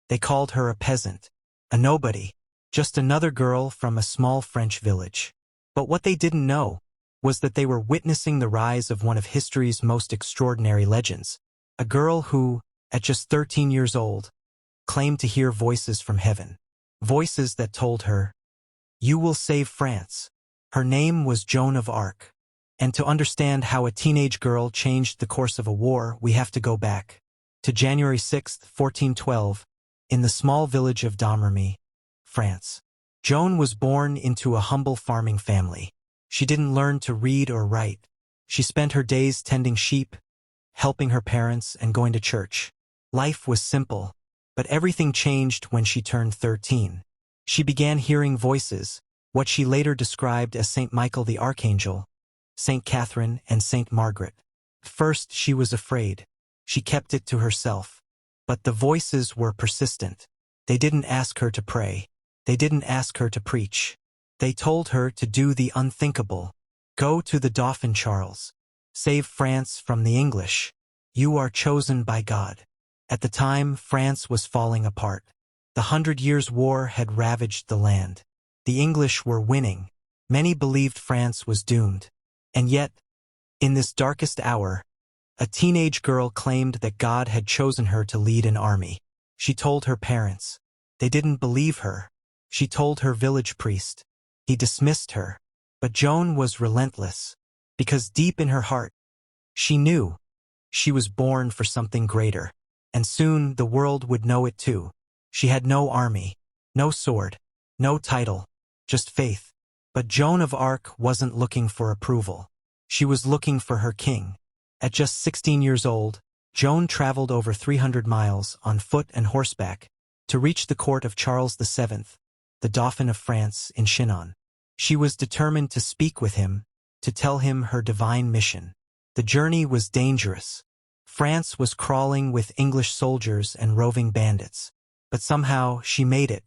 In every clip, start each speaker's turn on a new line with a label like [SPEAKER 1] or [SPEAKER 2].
[SPEAKER 1] They called her a peasant, a nobody, just another girl from a small French village. But what they didn't know was that they were witnessing the rise of one of history's most extraordinary legends, a girl who, at just 13 years old, claimed to hear voices from heaven. Voices that told her, "You will save France." Her name was Joan of Arc. And to understand how a teenage girl changed the course of a war, we have to go back to January 6, 1412, in the small village of Domremy, France. Joan was born into a humble farming family. She didn't learn to read or write. She spent her days tending sheep, helping her parents, and going to church. Life was simple, but everything changed when she turned 13. She began hearing voices, what she later described as Saint Michael the Archangel, Saint Catherine, and Saint Margaret. First, she was afraid. She kept it to herself. But the voices were persistent. They didn't ask her to pray. They didn't ask her to preach. They told her to do the unthinkable. Go to the Dauphin Charles. Save France from the English. You are chosen by God. At the time, France was falling apart. The 100 Years' War had ravaged the land. The English were winning. Many believed France was doomed. And yet, in this darkest hour, a teenage girl claimed that God had chosen her to lead an army. She told her parents. They didn't believe her. She told her village priest. He dismissed her. But Joan was relentless, because deep in her heart, she knew she was born for something greater. And soon the world would know it too. She had no army, no sword, no title, just faith. But Joan of Arc wasn't looking for approval. She was looking for her king. At just 16 years old, Joan traveled over 300 miles on foot and horseback to reach the court of Charles VII, the Dauphin of France, in Chinon. She was determined to speak with him, to tell him her divine mission. The journey was dangerous. France was crawling with English soldiers and roving bandits. But somehow she made it.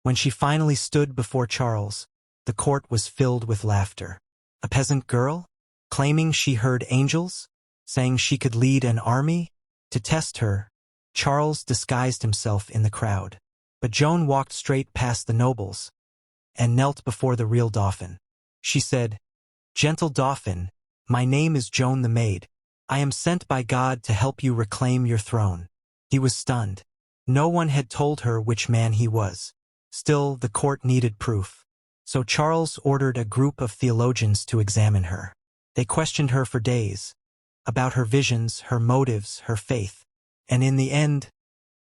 [SPEAKER 1] When she finally stood before Charles, the court was filled with laughter. A peasant girl? Claiming she heard angels? Saying she could lead an army? To test her, Charles disguised himself in the crowd. But Joan walked straight past the nobles and knelt before the real Dauphin. She said, "Gentle Dauphin, my name is Joan the Maid. I am sent by God to help you reclaim your throne." He was stunned. No one had told her which man he was. Still, the court needed proof. So Charles ordered a group of theologians to examine her. They questioned her for days, about her visions, her motives, her faith. And in the end,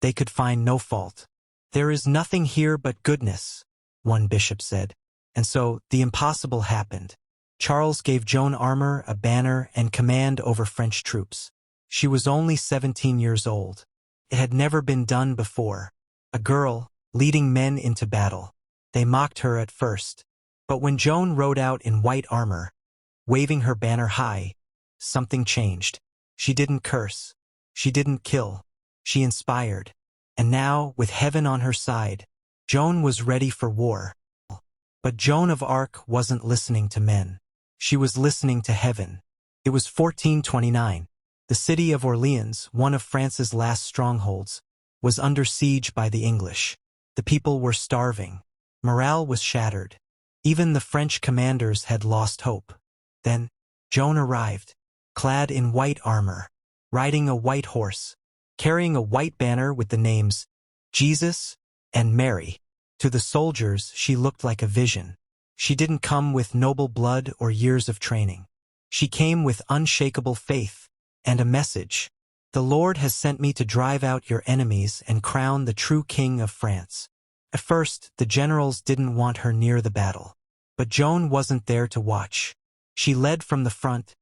[SPEAKER 1] they could find no fault. "There is nothing here but goodness," one bishop said. And so, the impossible happened. Charles gave Joan armor, a banner, and command over French troops. She was only 17 years old. It had never been done before. A girl, leading men into battle. They mocked her at first. But when Joan rode out in white armor, waving her banner high, something changed. She didn't curse. She didn't kill. She inspired. And now, with heaven on her side, Joan was ready for war. But Joan of Arc wasn't listening to men. She was listening to heaven. It was 1429. The city of Orléans, one of France's last strongholds, was under siege by the English. The people were starving. Morale was shattered. Even the French commanders had lost hope. Then, Joan arrived, clad in white armor, riding a white horse, carrying a white banner with the names Jesus and Mary. To the soldiers, she looked like a vision. She didn't come with noble blood or years of training. She came with unshakable faith and a message. "The Lord has sent me to drive out your enemies and crown the true king of France." At first, the generals didn't want her near the battle. But Joan wasn't there to watch. She led from the front,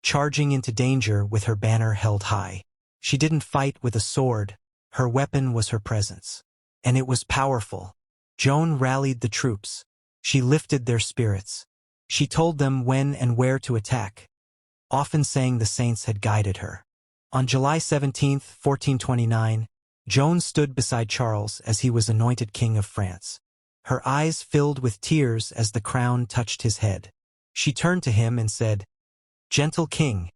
[SPEAKER 1] charging into danger with her banner held high. She didn't fight with a sword. Her weapon was her presence. And it was powerful. Joan rallied the troops. She lifted their spirits. She told them when and where to attack, often saying the saints had guided her. On July 17, 1429, Joan stood beside Charles as he was anointed King of France. Her eyes filled with tears as the crown touched his head. She turned to him and said, "Gentle King,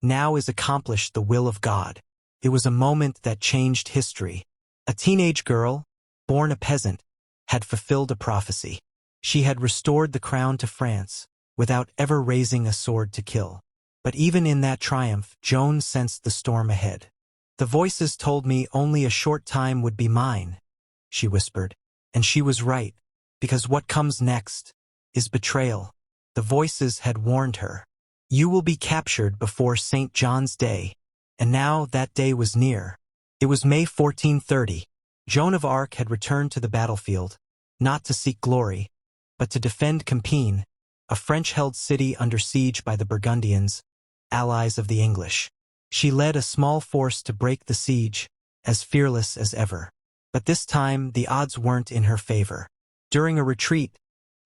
[SPEAKER 1] now is accomplished the will of God." It was a moment that changed history. A teenage girl, born a peasant, had fulfilled a prophecy. She had restored the crown to France, without ever raising a sword to kill. But even in that triumph, Joan sensed the storm ahead. "The voices told me only a short time would be mine," she whispered. And she was right, because what comes next is betrayal. The voices had warned her. "You will be captured before St. John's Day." And now that day was near. It was May 1430. Joan of Arc had returned to the battlefield, not to seek glory, but to defend Compiègne, a French-held city under siege by the Burgundians, allies of the English. She led a small force to break the siege, as fearless as ever. But this time the odds weren't in her favor. During a retreat,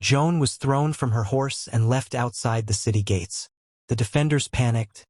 [SPEAKER 1] Joan was thrown from her horse and left outside the city gates. The defenders panicked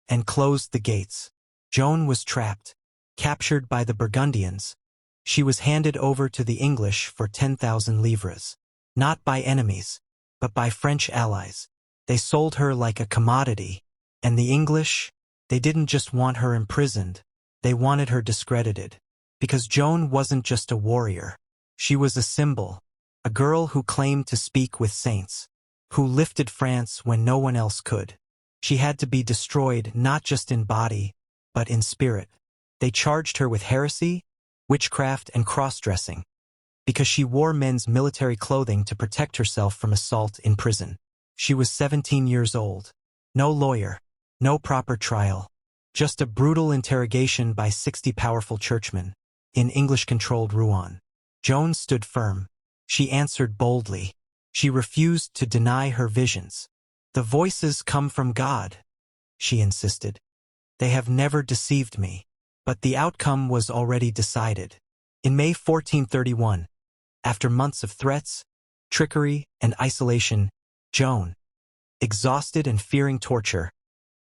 [SPEAKER 1] and closed the gates. Joan was trapped, captured by the Burgundians. She was handed over to the English for 10,000 livres. Not by enemies, but by French allies. They sold her like a commodity. And the English, they didn't just want her imprisoned, they wanted her discredited. Because Joan wasn't just a warrior. She was a symbol, a girl who claimed to speak with saints, who lifted France when no one else could. She had to be destroyed not just in body, but in spirit. They charged her with heresy, witchcraft, and cross-dressing, because she wore men's military clothing to protect herself from assault in prison. She was 17 years old. No lawyer, no proper trial, just a brutal interrogation by 60 powerful churchmen in English-controlled Rouen. Joan stood firm. She answered boldly. She refused to deny her visions. "The voices come from God," she insisted. "They have never deceived me." But the outcome was already decided. In May 1431, after months of threats, trickery, and isolation, Joan, exhausted and fearing torture,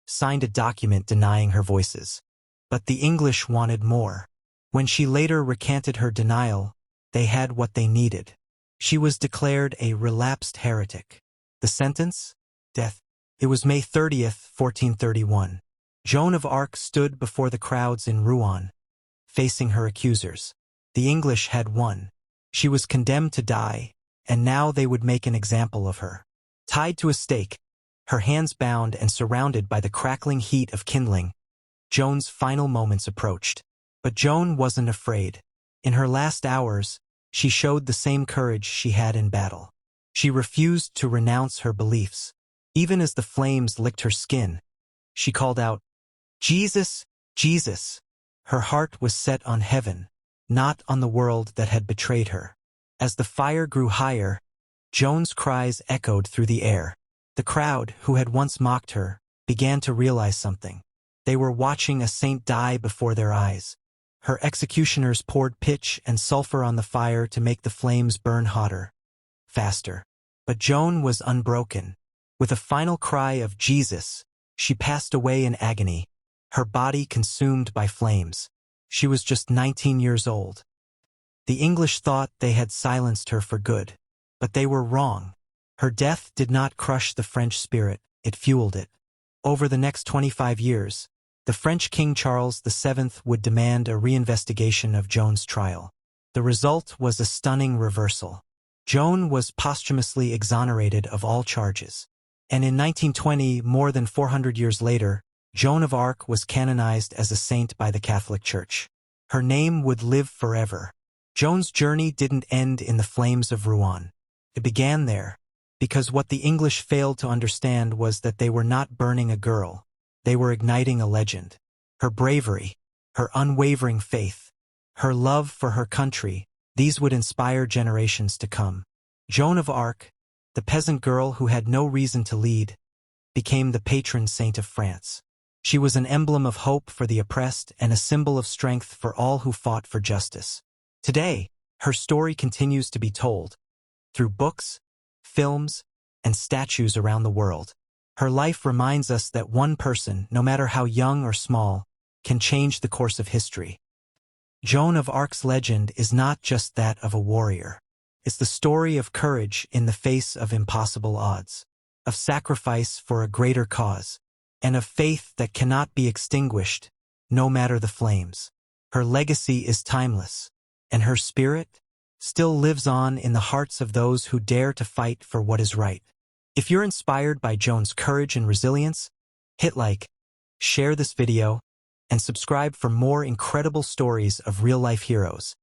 [SPEAKER 1] signed a document denying her voices. But the English wanted more. When she later recanted her denial, they had what they needed. She was declared a relapsed heretic. The sentence? Death. It was May 30th, 1431. Joan of Arc stood before the crowds in Rouen, facing her accusers. The English had won. She was condemned to die, and now they would make an example of her. Tied to a stake, her hands bound and surrounded by the crackling heat of kindling, Joan's final moments approached. But Joan wasn't afraid. In her last hours, she showed the same courage she had in battle. She refused to renounce her beliefs. Even as the flames licked her skin, she called out, "Jesus, Jesus!" Her heart was set on heaven, not on the world that had betrayed her. As the fire grew higher, Joan's cries echoed through the air. The crowd, who had once mocked her, began to realize something. They were watching a saint die before their eyes. Her executioners poured pitch and sulfur on the fire to make the flames burn hotter, faster. But Joan was unbroken. With a final cry of "Jesus," she passed away in agony, her body consumed by flames. She was just 19 years old. The English thought they had silenced her for good, but they were wrong. Her death did not crush the French spirit, it fueled it. Over the next 25 years, the French King Charles VII would demand a reinvestigation of Joan's trial. The result was a stunning reversal. Joan was posthumously exonerated of all charges. And in 1920, more than 400 years later, Joan of Arc was canonized as a saint by the Catholic Church. Her name would live forever. Joan's journey didn't end in the flames of Rouen. It began there, because what the English failed to understand was that they were not burning a girl. They were igniting a legend. Her bravery, her unwavering faith, her love for her country, these would inspire generations to come. Joan of Arc, the peasant girl who had no reason to lead, became the patron saint of France. She was an emblem of hope for the oppressed and a symbol of strength for all who fought for justice. Today, her story continues to be told through books, films, and statues around the world. Her life reminds us that one person, no matter how young or small, can change the course of history. Joan of Arc's legend is not just that of a warrior. It's the story of courage in the face of impossible odds, of sacrifice for a greater cause, and of faith that cannot be extinguished, no matter the flames. Her legacy is timeless, and her spirit still lives on in the hearts of those who dare to fight for what is right. If you're inspired by Joan's courage and resilience, hit like, share this video, and subscribe for more incredible stories of real-life heroes.